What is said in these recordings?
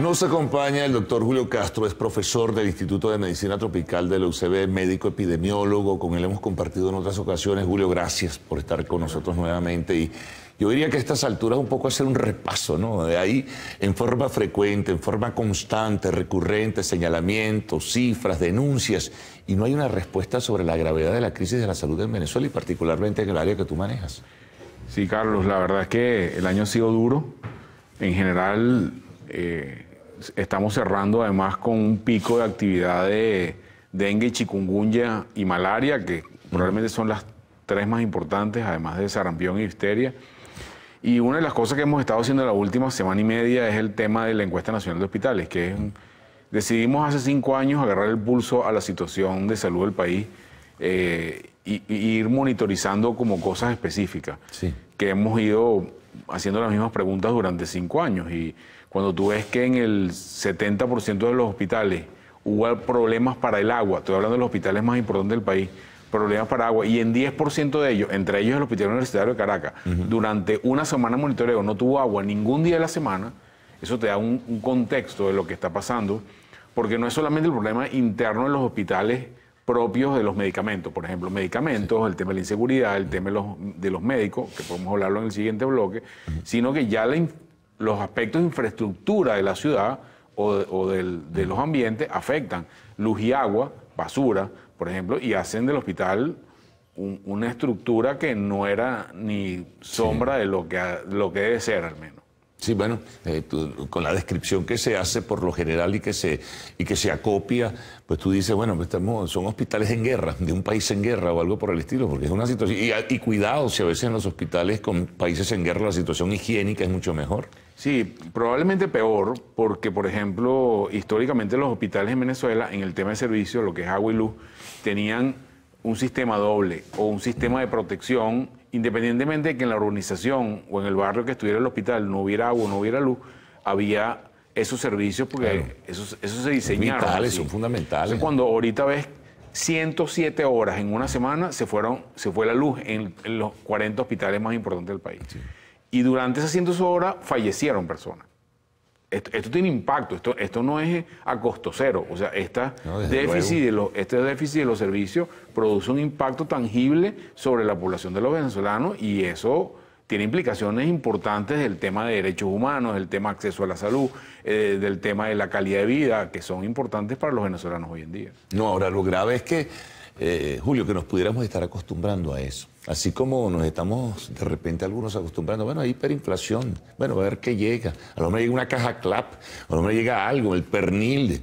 Nos acompaña el doctor Julio Castro, es profesor del Instituto de Medicina Tropical de la UCB, médico epidemiólogo. Con él hemos compartido en otras ocasiones. Julio, gracias por estar con nosotros nuevamente. Y yo diría que a estas alturas un poco hacer un repaso, ¿no? De ahí, en forma frecuente, en forma constante, recurrente, señalamientos, cifras, denuncias, y no hay una respuesta sobre la gravedad de la crisis de la salud en Venezuela y particularmente en el área que tú manejas. Sí, Carlos, la verdad es que el año ha sido duro. En general, estamos cerrando además con un pico de actividad de dengue, chikungunya y malaria, que probablemente son las tres más importantes, además de sarampión y difteria. Y una de las cosas que hemos estado haciendo en la última semana y media es el tema de la encuesta nacional de hospitales, que es, decidimos hace 5 años agarrar el pulso a la situación de salud del país y ir monitorizando como cosas específicas, sí, que hemos ido haciendo las mismas preguntas durante 5 años. Y cuando tú ves que en el 70% de los hospitales hubo problemas para el agua, estoy hablando de los hospitales más importantes del país, problemas para agua, y en 10% de ellos, entre ellos el Hospital Universitario de Caracas, durante una semana de monitoreo no tuvo agua ningún día de la semana, eso te da un contexto de lo que está pasando, porque no es solamente el problema interno de los hospitales propios de los medicamentos, por ejemplo, medicamentos, sí, el tema de la inseguridad, el tema de los médicos, que podemos hablarlo en el siguiente bloque, sino que ya los aspectos de infraestructura de la ciudad o de los ambientes afectan luz y agua, basura, por ejemplo, y hacen del hospital una estructura que no era ni sombra, sí, de lo que debe ser, al menos. Sí, bueno, con la descripción que se hace por lo general y que se acopia, pues tú dices, bueno, pues son hospitales en guerra, de un país en guerra o algo por el estilo, porque es una situación... Y cuidado, si a veces en los hospitales con países en guerra la situación higiénica es mucho mejor. Sí, probablemente peor, porque, por ejemplo, históricamente los hospitales en Venezuela, en el tema de servicio, lo que es agua y luz, tenían un sistema doble o un sistema de protección, independientemente de que en la urbanización o en el barrio que estuviera el hospital no hubiera agua o no hubiera lue, había esos servicios porque claro, esos se diseñaron. Son vitales, son fundamentales. Entonces, cuando ahorita ves 107 horas en una semana, se fue la luz en los 40 hospitales más importantes del país. Sí. Y durante esas 100 horas fallecieron personas. Esto tiene impacto, esto no es a costo cero. O sea, este déficit de los servicios produce un impacto tangible sobre la población de los venezolanos y eso tiene implicaciones importantes del tema de derechos humanos, del tema de acceso a la salud, del tema de la calidad de vida, que son importantes para los venezolanos hoy en día. No, ahora lo grave es que, Julio, que nos pudiéramos estar acostumbrando a eso. Así como nos estamos de repente algunos acostumbrando, bueno, hay hiperinflación, bueno, a ver qué llega. A lo mejor llega una caja CLAP, a lo mejor llega algo, el pernil.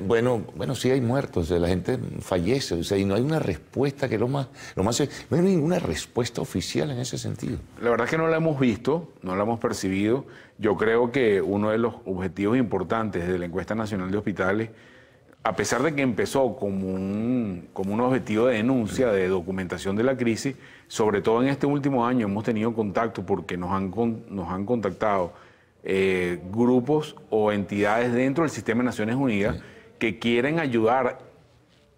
Bueno, sí hay muertos, la gente fallece, o sea, y no hay una respuesta que no hay ninguna respuesta oficial en ese sentido. La verdad es que no la hemos visto, no la hemos percibido. Yo creo que uno de los objetivos importantes de la encuesta nacional de hospitales, a pesar de que empezó como un objetivo de denuncia, de documentación de la crisis, sobre todo en este último año hemos tenido contacto porque nos han contactado grupos o entidades dentro del sistema de Naciones Unidas, sí, que quieren ayudar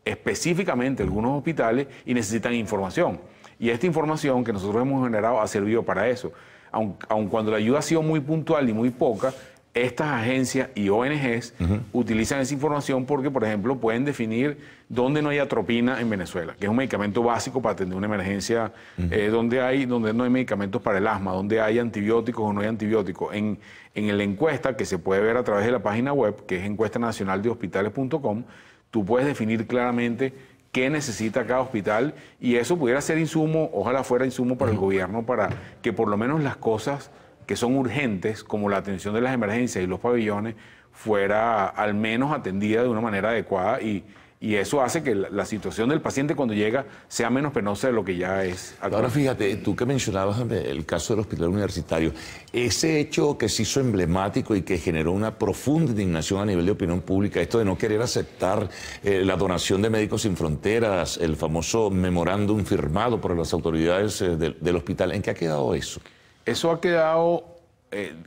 específicamente a algunos hospitales y necesitan información. Y esta información que nosotros hemos generado ha servido para eso. Aun cuando la ayuda ha sido muy puntual y muy poca, estas agencias y ONGs utilizan esa información porque, por ejemplo, pueden definir dónde no hay atropina en Venezuela, que es un medicamento básico para atender una emergencia, donde no hay medicamentos para el asma, donde hay antibióticos o no hay antibióticos. En la encuesta, que se puede ver a través de la página web, que es encuestanacionaldehospitales.com, tú puedes definir claramente qué necesita cada hospital y eso pudiera ser insumo, ojalá fuera insumo para el gobierno, para que por lo menos las cosas que son urgentes, como la atención de las emergencias y los pabellones, fuera al menos atendida de una manera adecuada y eso hace que la situación del paciente cuando llega sea menos penosa de lo que ya es actual. Ahora fíjate, tú que mencionabas el caso del hospital universitario, ese hecho que se hizo emblemático y que generó una profunda indignación a nivel de opinión pública, esto de no querer aceptar la donación de Médicos Sin Fronteras, el famoso memorándum firmado por las autoridades del hospital, ¿en qué ha quedado eso? Eso ha quedado,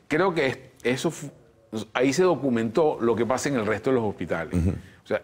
creo que ahí se documentó lo que pasa en el resto de los hospitales. O sea,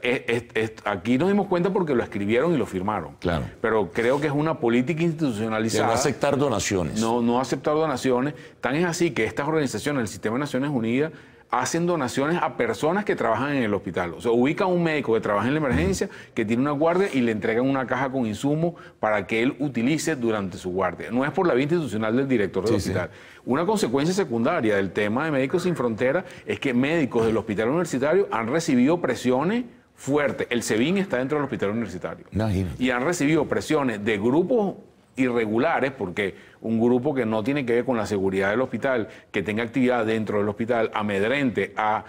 aquí nos dimos cuenta porque lo escribieron y lo firmaron. Claro. Pero creo que es una política institucionalizada. De no aceptar donaciones. No aceptar donaciones. Tan es así que estas organizaciones, el Sistema de Naciones Unidas, hacen donaciones a personas que trabajan en el hospital. O sea, ubican a un médico que trabaja en la emergencia, que tiene una guardia y le entregan una caja con insumos para que él utilice durante su guardia. No es por la vía institucional del director del hospital. Sí. Una consecuencia secundaria del tema de Médicos Sin Fronteras es que médicos del hospital universitario han recibido presiones fuertes. El SEBIN está dentro del hospital universitario. Imagínate. Y han recibido presiones de grupos irregulares, porque un grupo que no tiene que ver con la seguridad del hospital, que tenga actividad dentro del hospital, amedrente a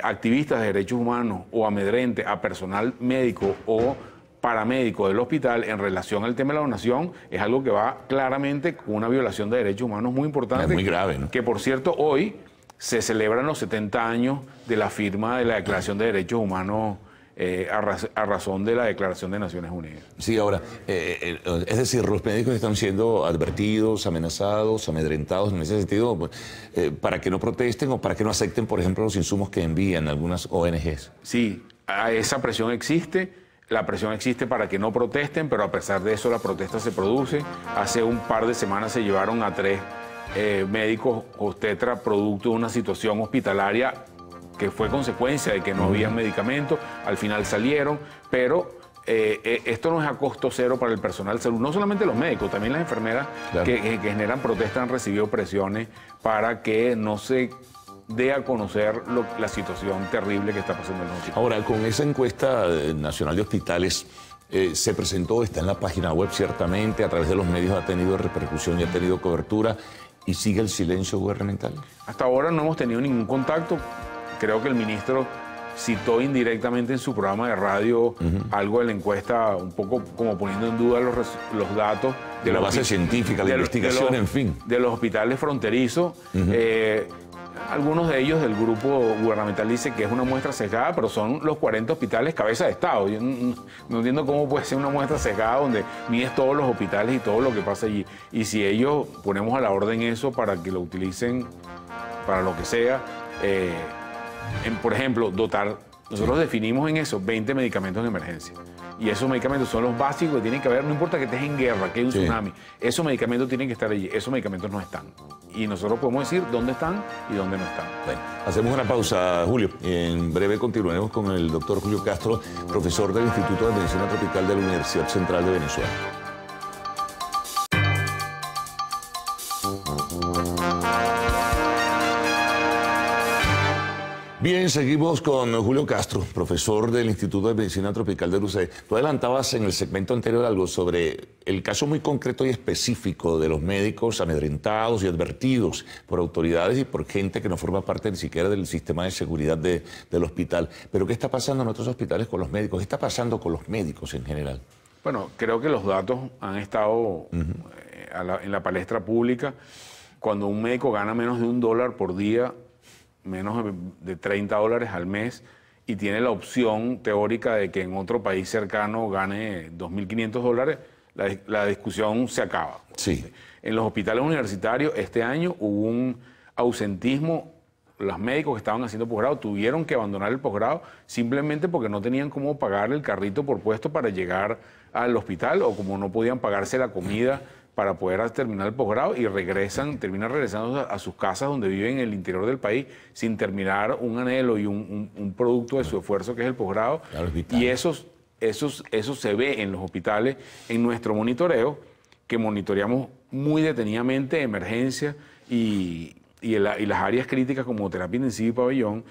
activistas de derechos humanos o amedrente a personal médico o paramédico del hospital en relación al tema de la donación, es algo que va claramente con una violación de derechos humanos muy importante. Es muy grave, ¿no? Que, por cierto, hoy se celebran los 70 años de la firma de la Declaración de Derechos Humanos a razón de la Declaración de Naciones Unidas. Sí, ahora, es decir, los médicos están siendo advertidos, amenazados, amedrentados en ese sentido, para que no protesten o para que no acepten, por ejemplo, los insumos que envían algunas ONGs. Sí, esa presión existe. La presión existe para que no protesten, pero a pesar de eso la protesta se produce. Hace un par de semanas se llevaron a 3 médicos obstetras producto de una situación hospitalaria que fue consecuencia de que no había medicamentos. Al final salieron, pero esto no es a costo cero para el personal de salud. No solamente los médicos, también las enfermeras que generan protestas han recibido presiones para que no se dé a conocer la situación terrible que está pasando en los hospitales. Ahora, con esa encuesta nacional de hospitales, se presentó, está en la página web ciertamente, a través de los medios ha tenido repercusión y ha tenido cobertura, y sigue el silencio gubernamental. Hasta ahora no hemos tenido ningún contacto. Creo que el ministro citó indirectamente en su programa de radio algo de la encuesta, un poco como poniendo en duda los datos de la base científica, la investigación, en fin. De los hospitales fronterizos. Algunos de ellos del grupo gubernamental dicen que es una muestra sesgada, pero son los 40 hospitales cabeza de Estado. Yo no entiendo cómo puede ser una muestra sesgada donde mides todos los hospitales y todo lo que pasa allí. Y si ellos ponemos a la orden eso para que lo utilicen para lo que sea, por ejemplo, nosotros definimos en eso 20 medicamentos en emergencia. Y esos medicamentos son los básicos que tienen que haber, no importa que estés en guerra, que hay un tsunami. Esos medicamentos tienen que estar allí, esos medicamentos no están. Y nosotros podemos decir dónde están y dónde no están. Bueno, hacemos una pausa, Julio. En breve continuaremos con el doctor Julio Castro, profesor del Instituto de Medicina Tropical de la Universidad Central de Venezuela. Bien, seguimos con Julio Castro, profesor del Instituto de Medicina Tropical de la UCB. Tú adelantabas en el segmento anterior algo sobre el caso muy concreto y específico de los médicos amedrentados y advertidos por autoridades y por gente que no forma parte ni siquiera del sistema de seguridad del hospital. Pero ¿qué está pasando en otros hospitales con los médicos? ¿Qué está pasando con los médicos en general? Bueno, creo que los datos han estado en la palestra pública. Cuando un médico gana menos de $1 por día, menos de $30 al mes, y tiene la opción teórica de que en otro país cercano gane $2.500, la discusión se acaba. Sí. En los hospitales universitarios este año hubo un ausentismo. Los médicos que estaban haciendo posgrado tuvieron que abandonar el posgrado simplemente porque no tenían cómo pagar el carrito por puesto para llegar al hospital, o como no podían pagarse la comida para poder terminar el posgrado, y terminan regresando a sus casas donde viven en el interior del país sin terminar un anhelo y un producto de su esfuerzo que es el posgrado. Claro, y eso se ve en los hospitales, en nuestro monitoreo, que monitoreamos muy detenidamente emergencia y las áreas críticas como terapia intensiva y pabellón.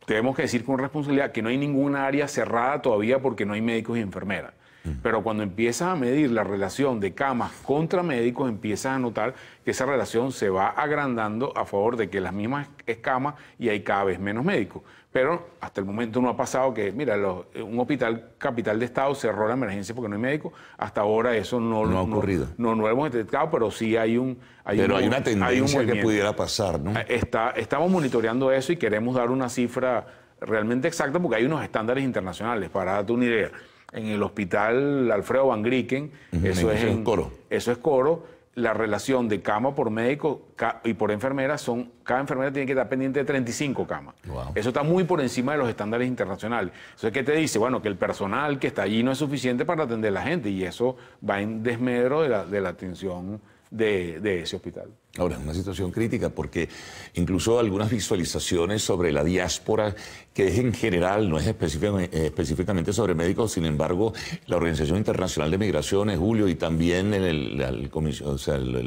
Tenemos que decir con responsabilidad que no hay ninguna área cerrada todavía porque no hay médicos y enfermeras. Pero cuando empiezas a medir la relación de camas contra médicos, empiezas a notar que esa relación se va agrandando a favor de que las mismas es camas y hay cada vez menos médicos. Pero hasta el momento no ha pasado que, mira, un hospital capital de estado cerró la emergencia porque no hay médicos. Hasta ahora eso no ha ocurrido. No lo hemos detectado, pero sí hay una tendencia que pudiera pasar, ¿no? Estamos monitoreando eso y queremos dar una cifra realmente exacta porque hay unos estándares internacionales. Para darte una idea, en el hospital Alfredo Van Grieken, eso es Coro, la relación de cama por médico y por enfermera cada enfermera tiene que estar pendiente de 35 camas. Wow. Eso está muy por encima de los estándares internacionales. Eso ¿qué te dice? Bueno, que el personal que está allí no es suficiente para atender a la gente, y eso va en desmedro de la atención de ese hospital. Ahora, es una situación crítica porque incluso algunas visualizaciones sobre la diáspora, que es en general, no es específicamente sobre médicos, sin embargo, la Organización Internacional de Migraciones, Julio, y también el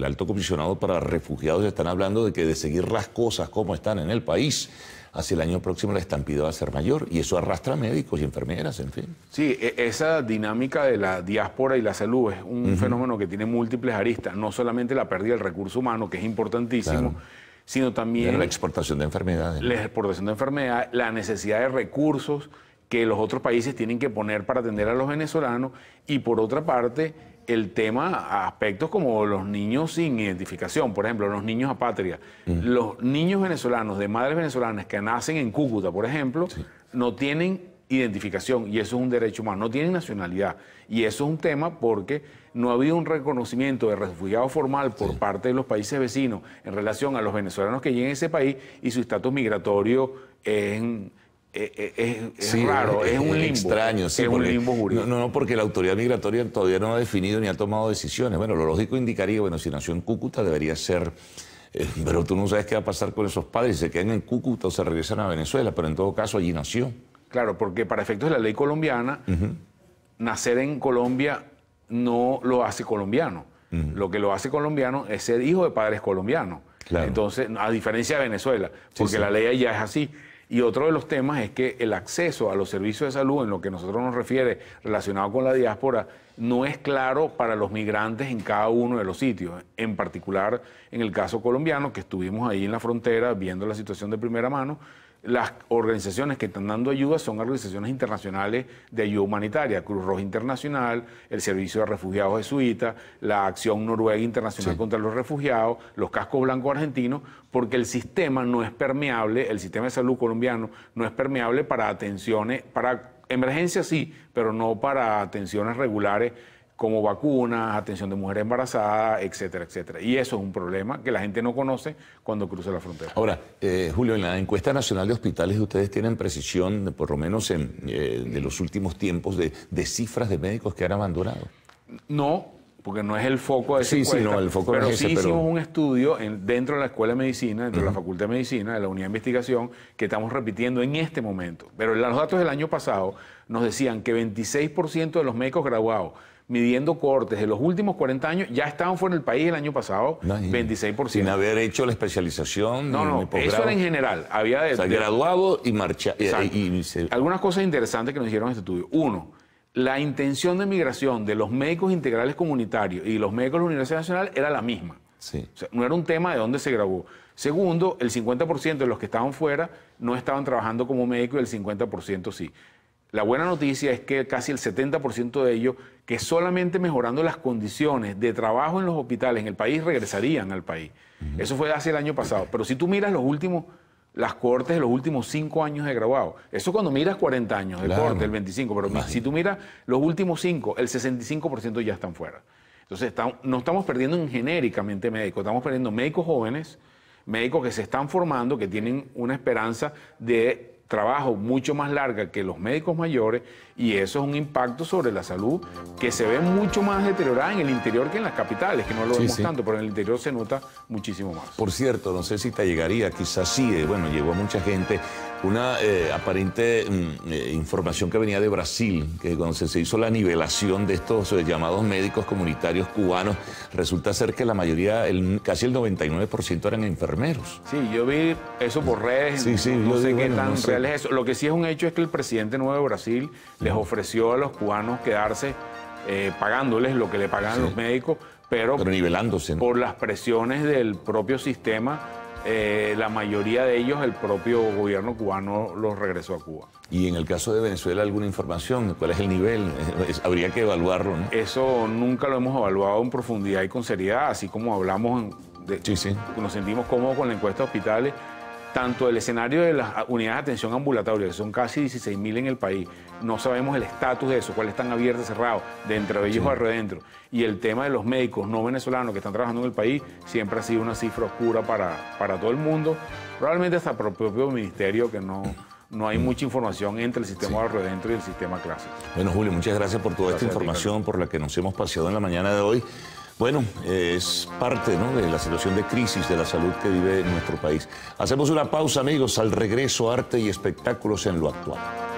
Alto Comisionado para Refugiados están hablando de seguir las cosas como están en el país. Hacia el año próximo la estampida va a ser mayor y eso arrastra a médicos y enfermeras, en fin. Sí, esa dinámica de la diáspora y la salud es un fenómeno que tiene múltiples aristas, no solamente la pérdida del recurso humano, que es importantísimo, claro, sino también la exportación de enfermedades. La exportación de enfermedades, la necesidad de recursos que los otros países tienen que poner para atender a los venezolanos y por otra parte el tema, aspectos como los niños sin identificación, por ejemplo, los niños apátridas. Los niños venezolanos de madres venezolanas que nacen en Cúcuta, por ejemplo, no tienen identificación y eso es un derecho humano, no tienen nacionalidad. Y eso es un tema porque no ha habido un reconocimiento de refugiado formal por parte de los países vecinos en relación a los venezolanos que llegan a ese país y su estatus migratorio es raro, es un limbo. Extraño, sí, es un limbo jurídico. No, porque la autoridad migratoria todavía no ha definido ni ha tomado decisiones. Bueno, lo lógico indicaría, bueno, si nació en Cúcuta debería ser, pero tú no sabes qué va a pasar con esos padres, si se quedan en Cúcuta o se regresan a Venezuela, pero en todo caso allí nació. Claro, porque para efectos de la ley colombiana, nacer en Colombia no lo hace colombiano. Lo que lo hace colombiano es ser hijo de padres colombianos. Claro. Entonces, a diferencia de Venezuela, porque la ley allá es así. Y otro de los temas es que el acceso a los servicios de salud, en lo que nosotros nos refiere relacionado con la diáspora, no es claro para los migrantes en cada uno de los sitios. En particular, en el caso colombiano, que estuvimos ahí en la frontera viendo la situación de primera mano, las organizaciones que están dando ayuda son organizaciones internacionales de ayuda humanitaria, Cruz Roja Internacional, el Servicio de Refugiados Jesuita, la Acción Noruega Internacional contra los Refugiados, los Cascos Blancos Argentinos, porque el sistema no es permeable, el sistema de salud colombiano no es permeable para atenciones, para emergencias sí, pero no para atenciones regulares como vacunas, atención de mujeres embarazadas, etcétera, etcétera. Y eso es un problema que la gente no conoce cuando cruza la frontera. Ahora, Julio, en la encuesta nacional de hospitales ustedes tienen precisión, por lo menos de los últimos tiempos, de cifras de médicos que han abandonado. No, porque no es el foco de esa encuesta, no, el foco pero no es ese, sí hicimos un estudio dentro de la Escuela de Medicina, dentro de la Facultad de Medicina, de la Unidad de Investigación, que estamos repitiendo en este momento. Pero los datos del año pasado nos decían que 26% de los médicos graduados midiendo cortes de los últimos 40 años, ya estaban fuera del país el año pasado, 26%. Sin haber hecho la especialización. No, eso era en general. Había graduado y marcha. Algunas cosas interesantes que nos dijeron en este estudio. Uno, la intención de migración de los médicos integrales comunitarios y los médicos de la Universidad Nacional era la misma. Sí. O sea, no era un tema de dónde se graduó. Segundo, el 50% de los que estaban fuera no estaban trabajando como médicos y el 50% sí. La buena noticia es que casi el 70% de ellos, que solamente mejorando las condiciones de trabajo en los hospitales en el país, regresarían al país. Eso fue hace el año pasado. Pero si tú miras las cohortes de los últimos 5 años de graduado, eso cuando miras 40 años de cohorte, el 25, pero si tú miras los últimos 5, el 65% ya están fuera. Entonces no estamos perdiendo genéricamente médicos, estamos perdiendo médicos jóvenes, médicos que se están formando, que tienen una esperanza de trabajo mucho más larga que los médicos mayores y eso es un impacto sobre la salud que se ve mucho más deteriorada en el interior que en las capitales, que no lo vemos tanto, pero en el interior se nota muchísimo más. Por cierto, no sé si te llegaría, quizás sí, bueno, llegó a mucha gente, una aparente información que venía de Brasil, que cuando se hizo la nivelación de estos llamados médicos comunitarios cubanos, resulta ser que la mayoría, casi el 99% eran enfermeros. Sí, yo vi eso por redes, no sé qué tan real es eso. Lo que sí es un hecho es que el presidente nuevo de Brasil les ofreció a los cubanos quedarse pagándoles lo que le pagan los médicos, pero nivelándose, ¿no? Por las presiones del propio sistema, la mayoría de ellos, el propio gobierno cubano los regresó a Cuba. Y en el caso de Venezuela, ¿alguna información? ¿Cuál es el nivel? Habría que evaluarlo, ¿no? Eso nunca lo hemos evaluado en profundidad y con seriedad, así como hablamos, nos sentimos cómodos con la encuesta de hospitales. Tanto el escenario de las unidades de atención ambulatoria, que son casi 16.000 en el país, no sabemos el estatus de eso, cuáles están abiertos, cerrados, de entre ellos a adentro. Y el tema de los médicos no venezolanos que están trabajando en el país siempre ha sido una cifra oscura para todo el mundo, probablemente hasta para el propio ministerio, que no hay mucha información entre el sistema de adentro y el sistema clásico. Bueno, Julio, muchas gracias por toda esta información por la que nos hemos paseado en la mañana de hoy. Bueno, es parte, ¿no?, de la situación de crisis de la salud que vive nuestro país. Hacemos una pausa, amigos. Al regreso, arte y espectáculos en lo actual.